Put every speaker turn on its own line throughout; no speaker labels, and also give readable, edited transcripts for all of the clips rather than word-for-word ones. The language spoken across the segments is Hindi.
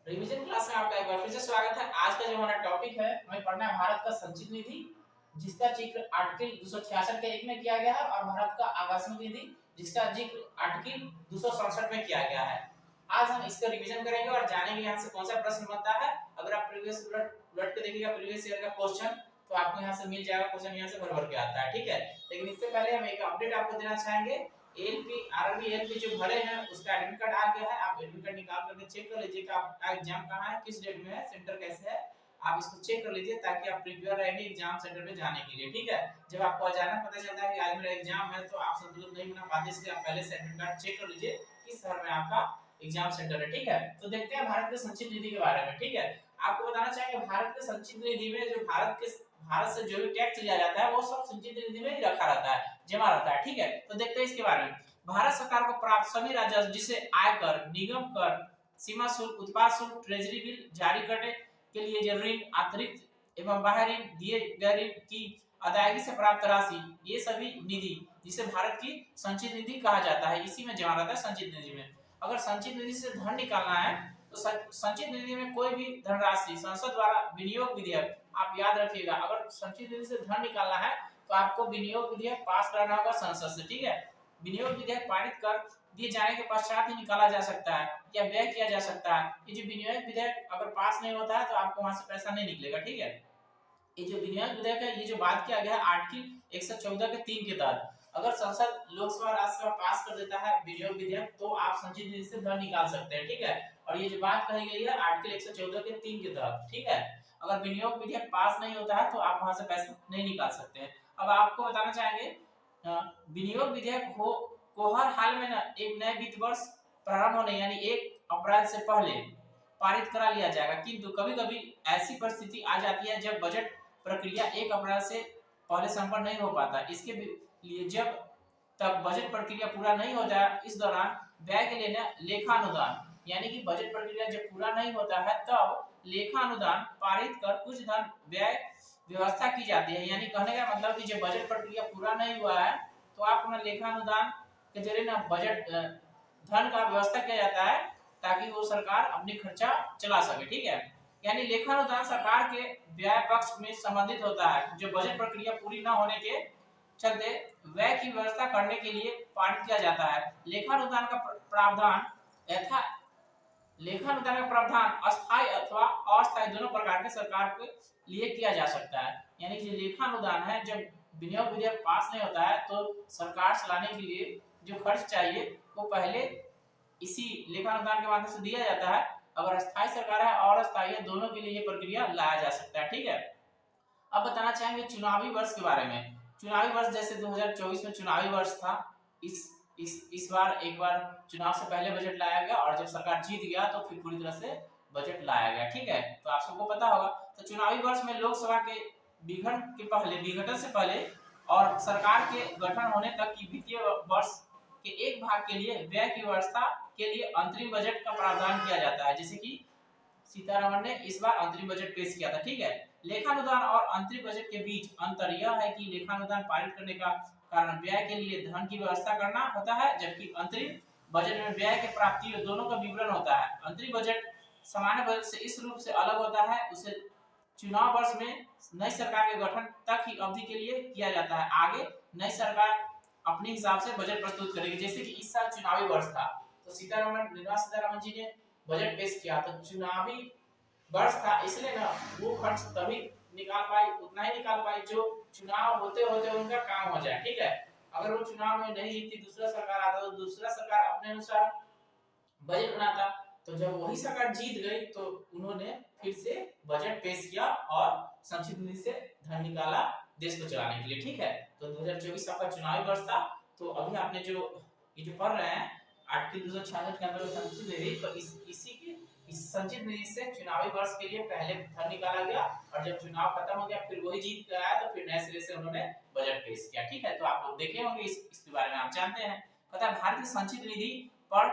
रिवीजन क्लास में आपका एक बार फिर से स्वागत है। आज का जो हमारा टॉपिक है हमें पढ़ना है भारत का संचित निधि, जिसका जिक्र आर्टिकल 266 के एक में किया गया है, और भारत का आकस्मिक निधि जिसका जिक्र आर्टिकल 267 में किया गया है। आज हम इसका रिवीजन करेंगे और जानेंगे यहाँ से कौन सा प्रश्न बनता है। अगर आप प्रीवियस उलट के देखिएगा प्रीवियस ईयर का क्वेश्चन, तो आपको यहाँ से मिल जाएगा, क्वेश्चन यहाँ से भर के आता है, ठीक है। लेकिन इससे पहले हम एक अपडेट आपको देना चाहेंगे। एलपी आरआरबी एलपी जो भरे हैं उसका एडमिट कार्ड आ गया है। आप एडमिट कार्ड निकाल करके चेक कर लीजिए कि आपका एग्जाम कहाँ है, किस डेट में है, सेंटर कैसे है। आप इसको चेक कर लीजिए ताकि आप प्रिपेयर रहेंगे एग्जाम सेंटर पे जाने के लिए, ठीक है। जब आपको अचानक पता चलता है कि आज मेरा एग्जाम है, तो आप संतुलन नहीं बना पाते, इसलिए आप पहले से एडमिट कार्ड चेक कर लीजिए किस शहर में आपका एग्जाम सेंटर है, ठीक है। तो देखते हैं भारत के संचित निधि के बारे में, ठीक है। आपको बताना चाहेंगे भारत के संचित निधि में जो भारत से जो भी टैक्स लिया जाता है वो सब संचित निधि में ही रखा रहता है, जमा रहता है, ठीक है। तो देखते हैं इसके बारे में। भारत सरकार को प्राप्त सभी राजस्व, जिसे आयकर, निगम कर, सीमा शुल्क, उत्पाद शुल्क, ट्रेजरी बिल जारी करने के लिए जो ऋण, अतिरिक्त एवं बाह्य ऋण, दिए गए ऋण की अदायगी से प्राप्त राशि, ये सभी निधि जिसे भारत की संचित निधि कहा जाता है, इसी में जमा रहता है संचित निधि में। अगर संचित निधि से धन निकालना है तो संचित निधि में कोई भी धनराशि संसद द्वारा विनियोग विधेयक, आप याद रखिएगा, अगर संचित निधि से धन निकालना है तो आपको विनियोग विधेयक पास करना होगा संसद से, ठीक है। विनियोग विधेयक पारित कर दिए जाने के पश्चात ही निकाला जा सकता है या व्यय किया जा सकता है। ये जो विनियोग विधेयक अगर पास नहीं होता है तो आपको वहां से पैसा नहीं निकलेगा, ठीक है। ये जो विनियोग विधेयक है, ये जो बात किया गया है आर्टिकल 114 के 3 के तहत, अगर संसद, लोकसभा, राज्यसभा पास कर देता है विनियोग विधेयक, तो आप संचित निधि से धन निकाल सकते हैं, ठीक है। और ये जो बात कही गई है आर्टिकल 114 के 3 के तहत, ठीक है। अगर विनियोग विधेयक पास नहीं होता है तो आप वहां से पैसे नहीं निकाल सकते हैं। अब आपको बताना चाहेंगे विनियोग विधेयक को हर हाल में ना एक नए वित्त वर्ष प्रारंभ होने यानी 1 अप्रैल से पहले पारित करा लिया जाएगा, किंतु कभी-कभी ऐसी परिस्थिति आ जाती है जब बजट प्रक्रिया 1 अप्रैल से पहले संपन्न नहीं हो पाता। इसके लिए जब तक बजट प्रक्रिया पूरा नहीं हो जाए, इस दौरान व्यय के लिए लेखा अनुदान, यानी कि बजट प्रक्रिया जब पूरा नहीं होता है तब लेखा अनुदान पारित कर कुछ धन व्यय व्यवस्था की जाती है। यानी कहने का मतलब कि जब बजट प्रक्रिया पूरा नहीं हुआ है तो आप अपना लेखा अनुदान के जरिए ना बजट धन का व्यवस्था किया जाता है ताकि वो सरकार अपनी खर्चा चला सके, ठीक है। यानी लेखा अनुदान सरकार के व्यय पक्ष में संबंधित होता है, जो बजट प्रक्रिया पूरी न होने के चलते व्यय की व्यवस्था करने के लिए पारित किया जाता है। लेखा अनुदान का प्रावधान अस्थायी अथवा अस्थायी दोनों प्रकार के सरकार के लिए किया जा सकता है। यानी जो लेखा अनुदान है, जब विनियोग विधेयक पास नहीं होता है तो सरकार चलाने के लिए जो खर्च चाहिए वो पहले इसी लेखा अनुदान के माध्यम से दिया जाता है। अगर अस्थायी सरकार है और अस्थायी है, दोनों के लिए ये प्रक्रिया लाया जा सकता है, ठीक है। अब बताना चाहेंगे चुनावी वर्ष के बारे में। चुनावी वर्ष जैसे 2024 में चुनावी वर्ष था, इस बार एक बार चुनाव से पहले बजट लाया गया और जब सरकार जीत गया तो फिर पूरी तरह से बजट लाया गया, ठीक है। तो आप सबको पता होगा। तो चुनावी वर्ष में लोकसभा के विघटन से पहले और सरकार के गठन होने तक की वित्तीय वर्ष के एक भाग के लिए व्यय की व्यवस्था के लिए अंतरिम बजट का प्रावधान किया जाता है, जैसे कि सीतारमण ने इस बार अंतरिम बजट पेश किया था, ठीक है। लेखानुदान और अंतरिम बजट के बीच अंतर यह है कि लेखानुदान पारित करने का कारण व्यय के लिए धन की व्यवस्था करना होता है, जबकि अंतरिम बजट में व्यय के प्राप्ति दोनों का विवरण होता है। अंतरिम बजट सामान्य बजट से इस रूप से अलग होता है, उसे चुनाव वर्ष में नई सरकार के गठन तक ही अवधि के लिए किया जाता है। आगे नई सरकार अपने हिसाब से बजट प्रस्तुत करेगी। जैसे कि इस साल चुनावी वर्ष था तो निर्मला सीतारमण जी ने बजट पेश किया, तो चुनावी वर्ष था इसलिए ना वो खर्च तभी निकाल पाई, उतना ही निकाल पाई जो चुनाव होते होते उनका काम हो जाए, ठीक है। अगर वो चुनाव में नहीं जीती, दूसरा सरकार आता तो दूसरा सरकार अपने अनुसार बजट बनाता, तो जब वही सरकार जीत गई तो उन्होंने फिर से बजट पेश किया और संचित निधि से धन निकाला देश को चलाने के लिए, ठीक है। तो 2024 आपका चुनावी वर्ष था। तो अभी आपने जो ये जो पढ़ रहे हैं आर्टिकल 266 के अंदर संचित निधि, तो इस संचित निधि से चुनावी वर्ष के लिए पहले धन निकाला गया और जब चुनाव खत्म हो गया फिर वही जीत कर आया तो फिर नए सिरे से उन्होंने बजट पेश किया, ठीक है। तो आप लोग देखे होंगे इसके बारे में आप जानते हैं। पता है भारत की संचित निधि पर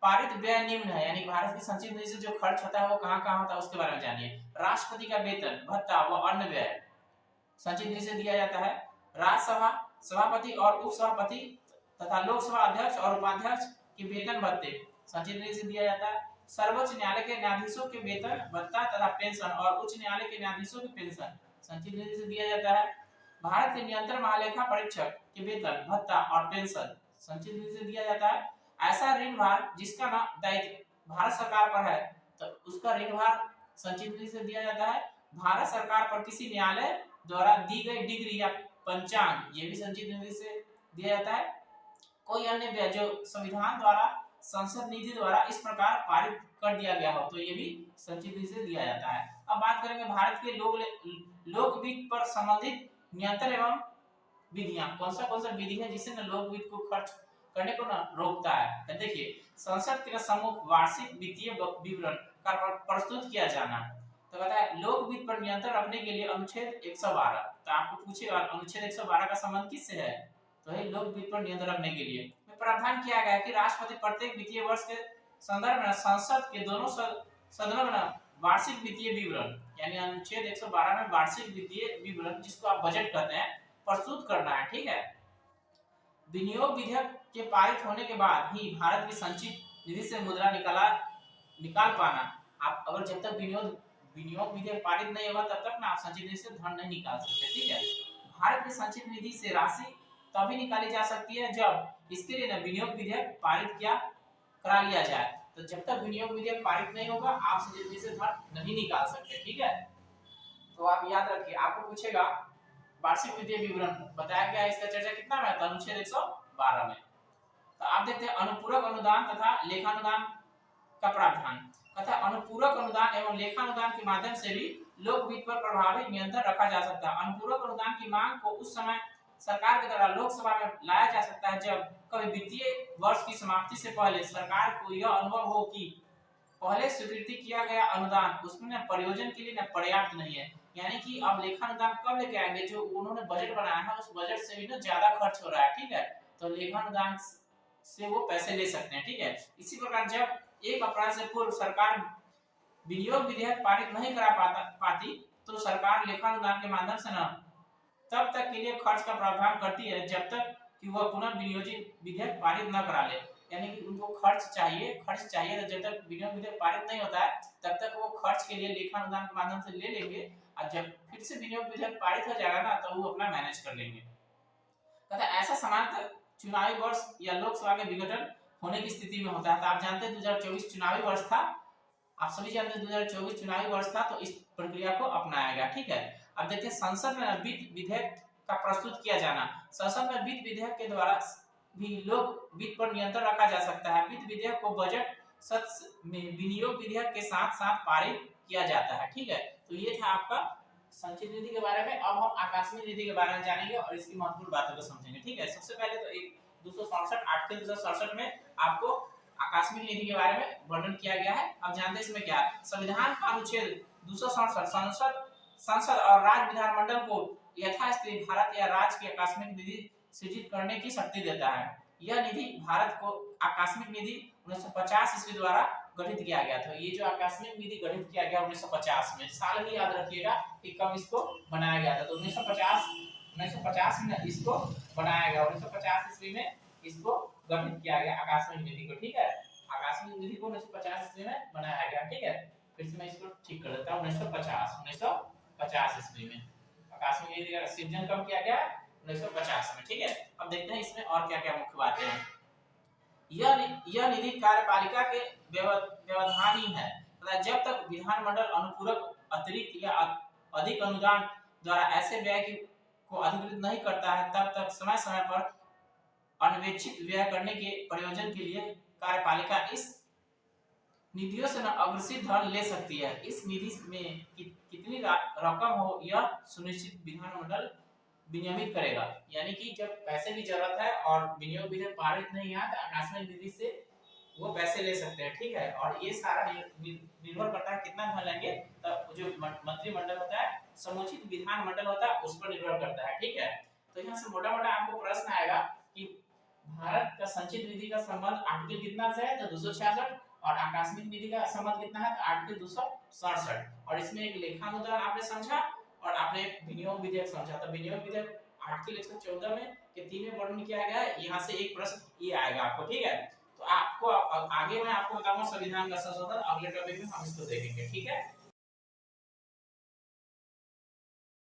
पारित व्यय निम्न है, यानी भारत की संचित निधि से जो खर्च होता है वो कहां-कहां होता है उसके बारे में जानिए। राष्ट्रपति का वेतन, भत्ता व अन्य व्यय संचित निधि से दिया जाता है। राज्यसभा सभापति और उपसभापति तथा लोकसभा अध्यक्ष और उपाध्यक्ष के वेतन भत्ते संचित निधि से दिया जाता है। सर्वोच्च न्यायालय के न्यायाधीशों के वेतन भत्ता तथा पेंशन और उच्च न्यायालय के न्यायाधीशों की पेंशन संचित निधि से दिया जाता है। भारत के नियंत्रण महालेखा परीक्षक के वेतन भत्ता और पेंशन संचित निधि से दिया जाता है। ऐसा ऋण भार जिसका ना दायित्व भारत सरकार पर है तो उसका ऋण भार संचित निधि से दिया जाता है। भारत सरकार पर किसी न्यायालय द्वारा दी गई डिग्री या पंचांग ये भी संचित निधि से दिया जाता है। कोई अन्य व्यय जो संविधान द्वारा संसद निधि द्वारा इस प्रकार पारित कर दिया गया हो तो ये भी संचित निधि से दिया जाता है। अब बात करेंगे भारत के लोक वित्त पर संबंधित नियंत्रण एवं विधियां। कौन सा विधि है जिससे न लोक वित्त को खर्च करने को न रोकता है। तो देखिए संसद के सम्मुख वार्षिक वित्तीय विवरण का प्रस्तुत किया जाना। तो कहता है लोक वित्त पर नियंत्रण रखने के लिए अनुच्छेद 112। तो आपको पूछेगा अनुच्छेद 112 का संबंध किससे है तो है लोक वित्त पर नियंत्रण रखने के लिए प्रावधान किया गया है कि राष्ट्रपति प्रत्येक वित्तीय वर्ष के संदर्भ में संसद के दोनों सदनों में वार्षिक वित्तीय विवरण यानी अनुच्छेद 112 में वार्षिक वित्तीय विवरण जिसको आप बजट कहते हैं प्रस्तुत करना है। ठीक है। विनियोग विधेयक के पारित होने के बाद ही भारत की संचित निधि से मुद्रा निकाल पाना। आप अगर जब तक विनियोग विधेयक पारित नहीं होगा तब तक ना आप संचित निधि से धन नहीं निकाल सकते। ठीक है। भारत की संचित निधि से राशि तभी निकाली जा सकती है जब इसके लिए ना विनियोग विधेयक पारित करा लिया जाए। तो जब तक विनियोग विधेयक पारित नहीं होगा आप संचित निधि से धन नहीं निकाल सकते। ठीक है। तो आप याद रखिए आपको पूछेगा वार्षिक वित्तीय विवरण बताया गया इसका चर्चा कितना में था अनुच्छेद 112 में। तो आप देखते हैं अनुपूरक अनुदान तथा लेखानुदान का प्रावधान। तथा अनुपूरक अनुदान एवं लेखानुदान के माध्यम से भी लोक वित्त पर प्रभावी नियंत्रण रखा जा सकता है। अनुपूरक अनुदान की मांग को उस समय सरकार के द्वारा लोकसभा में लाया जा सकता है जब कभी वित्तीय वर्ष की समाप्ति से पहले सरकार को यह अनुभव हो कि पहले स्वीकृति किया गया अनुदान उसमें प्रयोजन के लिए पर्याप्त नहीं है। यानी कि अब लेखानुदान कब लेके आएंगे जो उन्होंने बजट बनाया है उस बजट से भी ज्यादा खर्च हो रहा है। ठीक है। तो लेखानुदान से वो पैसे ले सकते हैं। ठीक है। इसी प्रकार जब 1 अप्रैल से पूर्व सरकार विनियोग विधेयक पारित नहीं करा पाती तो सरकार लेखानुदान के माध्यम से न तब तक के लिए खर्च का प्रावधान करती है जब तक कि वह पुनः विनियोजित विधेयक पारित न करा ले। यानी कि उनको खर्च चाहिए तो जब तक विनियोग विधेयक पारित नहीं होता है तब तक वो खर्च के लिए लेखानुदान के माध्यम से ले लेंगे और जब फिर से विनियोग विधेयक पारित हो जाएगा ना तो वो अपना मैनेज कर लेंगे। कहता है ऐसा सामान्य चुनावी वर्ष या लोकसभा के विघटन होने की स्थिति में होता है। तो आप जानते हैं 2024 चुनावी वर्ष था। आप सभी जानते हैं 2024 चुनावी वर्ष था तो इस प्रक्रिया को अपनाया गया। ठीक है। अब देखते हैं संसद में वित्त विधेयक का प्रस्तुत किया जाना। संसद में वित्त विधेयक के द्वारा भी लोक वित्त पर नियंत्रण रखा जा सकता है। वित्त विधेयक को बजट सत्र में विनियोग विधेयक के साथ साथ पारित किया जाता है। ठीक है। तो ये था आपका संचित निधि के बारे में। अब हम आकस्मिक निधि के बारे में जानेंगे और इसकी महत्वपूर्ण बातों को समझेंगे। ठीक है। सबसे पहले तो एक 267 आर्टिकल 267 में आपको आकस्मिक निधि के बारे में वर्णन किया गया है। अब जानते हैं इसमें क्या है। संविधान का अनुच्छेद 267 संसद और राज्य विधानमंडल को यथास्थिति भारत या राज्य की आकस्मिक निधि सृजित करने की शक्ति देता है। यह निधि भारत को आकस्मिक निधि 1950 ईस्वी द्वारा गठित किया गया था। ये जो आकस्मिक निधि गठित किया गया 1950 में, साल ही याद रखिएगा कि कब इसको बनाया गया था। तो 1950 में इसको बनाया गया। 1950 ईस्वी में इसको गठित किया गया आकस्मिक निधि को। ठीक है। आकस्मिक निधि को 1950 ईस्वी में बनाया गया। ठीक है। फिर से मैं इसको ठीक कर देता हूँ। 1950 ईस्वी में आकस्मिक निधि का सृजन कब किया गया? 1950 में। ठीक है। अब देखते हैं इसमें और क्या क्या मुख्य बातें हैं। यह निधि कार्यपालिका के व्यवधान ही है। जब तक विधानमंडल अनुपूरक अतिरिक्त या अधिक अनुदान द्वारा ऐसे व्यय को अधिकृत नहीं करता है तब तक समय समय पर अनवेक्षित व्यय करने के प्रयोजन के लिए कार्यपालिका इस निधियों से अग्रसित धन ले सकती है। इस निधि में कितनी रकम हो यह सुनिश्चित विधानमंडल विनियमित करेगा। यानी कि जब पैसे की जरूरत है और विनियोग विधेयक पारित नहीं है तो आकस्मिक निधि से वो पैसे ले सकते हैं। ठीक है। और ये सारा निर्भर करता है कितना धन लेंगे, तब जो मंत्रिमंडल होता है, समुचित विधानमंडल होता है, उस पर निर्भर करता है। ठीक है। तो यहाँ से मोटा मोटा आपको प्रश्न आएगा कि भारत का संचित निधि का संबंध आर्टिकल कितना से है? तो 266। और आकस्मिक निधि का संबंध कितना है? तो आर्टिकल 267। और इसमें एक लेखानुदान आपने समझा और आपने विनियोग विधेयक समझा। तो विनियोग विधेयक आर्टिकल 114 में के 3 में वर्णन किया गया है। यहाँ से एक प्रश्न ये आएगा आपको। ठीक है। तो आपको आगे मैं आपको बताऊंगा संविधान का संशोधन, अगले टॉपिक में हम इसको देखेंगे, ठीक है।